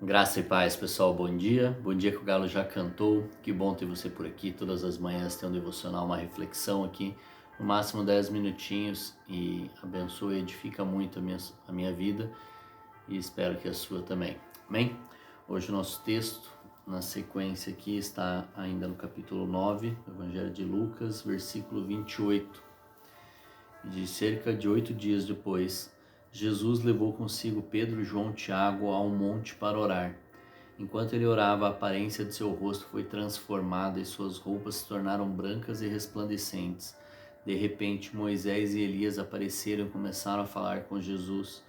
Graça e paz, pessoal, bom dia. Bom dia que o galo já cantou. Que bom ter você por aqui. Todas as manhãs tem um devocional, uma reflexão aqui. No máximo 10 minutinhos e abençoa e edifica muito a minha vida e espero que a sua também. Amém? Hoje o nosso texto, na sequência aqui, está ainda no capítulo 9, do Evangelho de Lucas, versículo 28. De cerca de 8 dias depois, Jesus levou consigo Pedro, João e Tiago a um monte para orar. Enquanto ele orava, a aparência de seu rosto foi transformada e suas roupas se tornaram brancas e resplandecentes. De repente, Moisés e Elias apareceram e começaram a falar com Jesus.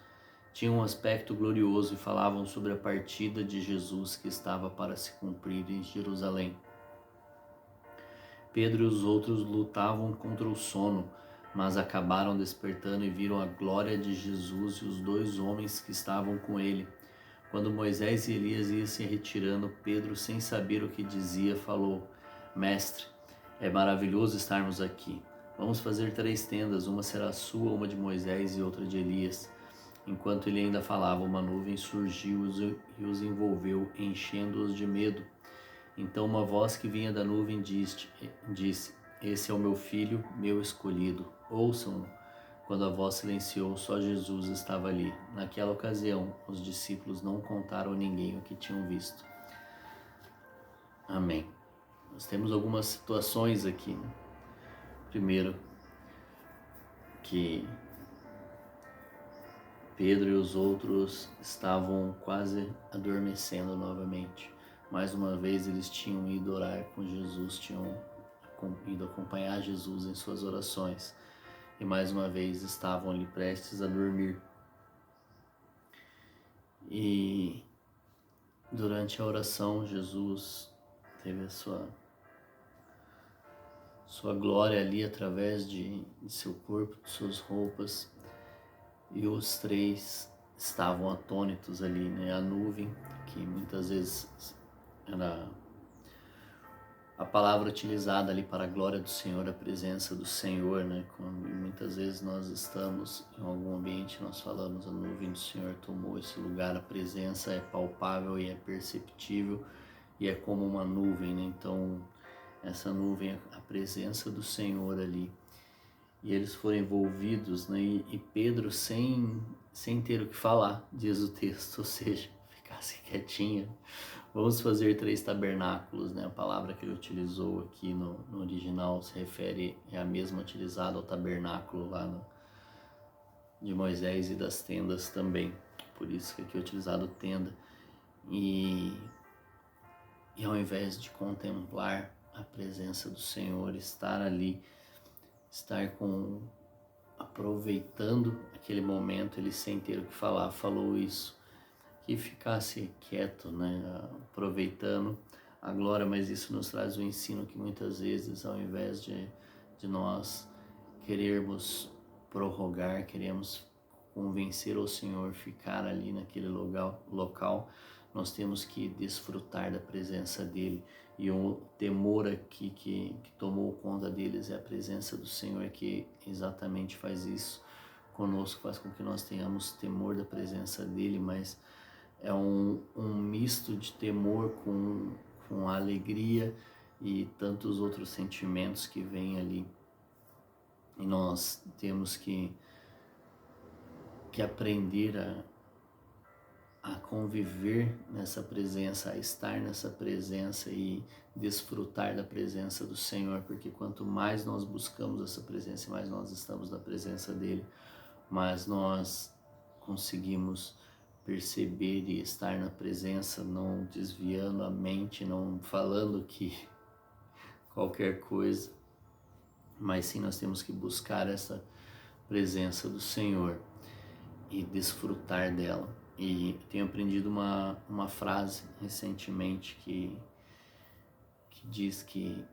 Tinham um aspecto glorioso e falavam sobre a partida de Jesus que estava para se cumprir em Jerusalém. Pedro e os outros lutavam contra o sono, mas acabaram despertando e viram a glória de Jesus e os dois homens que estavam com ele. Quando Moisés e Elias iam se retirando, Pedro, sem saber o que dizia, falou: Mestre, é maravilhoso estarmos aqui. Vamos fazer 3 tendas, uma será sua, uma de Moisés e outra de Elias. Enquanto ele ainda falava, uma nuvem surgiu e os envolveu, enchendo-os de medo. Então uma voz que vinha da nuvem disse: Esse é o meu filho, meu escolhido. Ouçam-no. Quando a voz silenciou, só Jesus estava ali. Naquela ocasião, os discípulos não contaram a ninguém o que tinham visto. Amém. Nós temos algumas situações aqui. Primeiro, que Pedro e os outros estavam quase adormecendo novamente. Mais uma vez eles tinham ido orar com Jesus, tinham ido acompanhar Jesus em suas orações. E mais uma vez estavam ali prestes a dormir. E durante a oração, Jesus teve a sua glória ali através de seu corpo, de suas roupas. E os 3 estavam atônitos ali, né? A nuvem, que muitas vezes era a palavra utilizada ali para a glória do Senhor, a presença do Senhor, né? Quando muitas vezes nós estamos em algum ambiente, nós falamos, a nuvem do Senhor tomou esse lugar, a presença é palpável e é perceptível e é como uma nuvem, né? Então, essa nuvem é a presença do Senhor ali. E eles foram envolvidos, né? E Pedro, sem ter o que falar, diz o texto, ou seja, ficasse quietinho. Vamos fazer 3 tabernáculos, né? A palavra que ele utilizou aqui no original se refere, é a mesma utilizada ao tabernáculo lá de Moisés e das tendas também. Por isso que aqui é utilizado tenda. E ao invés de contemplar a presença do Senhor, estar ali, estar aproveitando aquele momento, ele sem ter o que falar, falou isso, que ficasse quieto, né, aproveitando a glória, mas isso nos traz o ensino que muitas vezes, ao invés de nós querermos prorrogar, queremos convencer o Senhor, ficar ali naquele local, nós temos que desfrutar da presença dEle. E o temor aqui que tomou conta deles é a presença do Senhor, que exatamente faz isso conosco, faz com que nós tenhamos temor da presença dEle, mas é um misto de temor com alegria e tantos outros sentimentos que vêm ali. E nós temos que aprender a conviver nessa presença, a estar nessa presença e desfrutar da presença do Senhor, porque quanto mais nós buscamos essa presença, mais nós estamos na presença dEle, mais nós conseguimos perceber e estar na presença, não desviando a mente, não falando que qualquer coisa, mas sim nós temos que buscar essa presença do Senhor e desfrutar dela. E tenho aprendido uma frase recentemente que diz que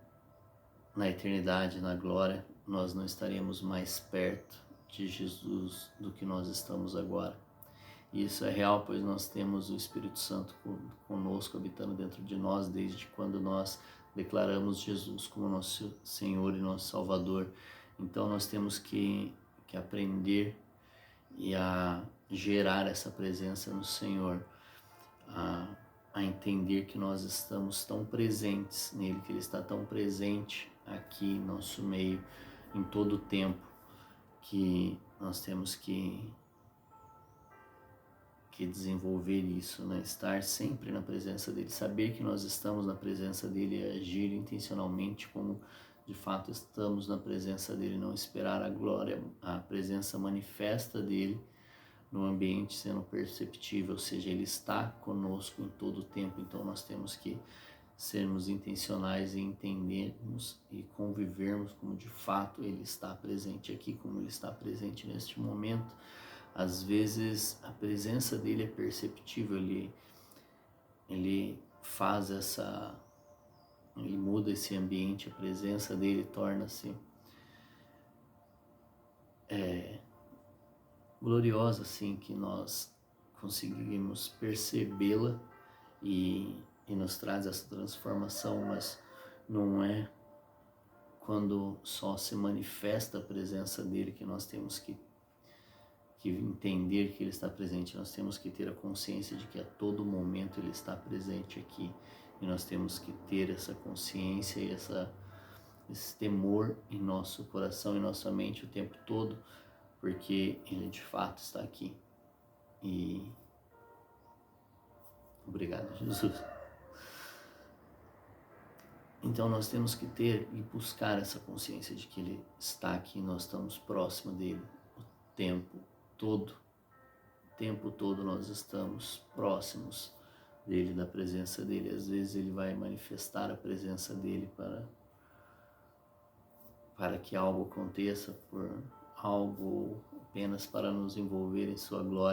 na eternidade, na glória, nós não estaremos mais perto de Jesus do que nós estamos agora. E isso é real, pois nós temos o Espírito Santo conosco, habitando dentro de nós, desde quando nós declaramos Jesus como nosso Senhor e nosso Salvador. Então nós temos que aprender e a gerar essa presença no Senhor, a, a entender que nós estamos tão presentes nele, que ele está tão presente aqui em nosso meio, em todo o tempo, que nós temos que desenvolver isso, né? Estar sempre na presença dele, saber que nós estamos na presença dele e agir intencionalmente como de fato estamos na presença dele, não esperar a glória, a presença manifesta dele no ambiente sendo perceptível, ou seja, ele está conosco em todo o tempo, então nós temos que sermos intencionais e entendermos e convivermos como de fato ele está presente aqui, como ele está presente neste momento. Às vezes a presença dele é perceptível, ele faz ele muda esse ambiente, a presença dele torna-se gloriosa, assim, que nós conseguimos percebê-la e nos traz essa transformação, mas não é quando só se manifesta a presença dele que nós temos que entender que ele está presente. Nós temos que ter a consciência de que a todo momento ele está presente aqui, e nós temos que ter essa consciência e esse temor em nosso coração e nossa mente o tempo todo, porque ele de fato está aqui. E obrigado, Jesus. Então nós temos que ter e buscar essa consciência de que ele está aqui, nós estamos próximo dele o tempo todo. O tempo todo nós estamos próximos dele, da presença dele. Às vezes ele vai manifestar a presença dele para que algo aconteça, por algo apenas para nos envolver em sua glória.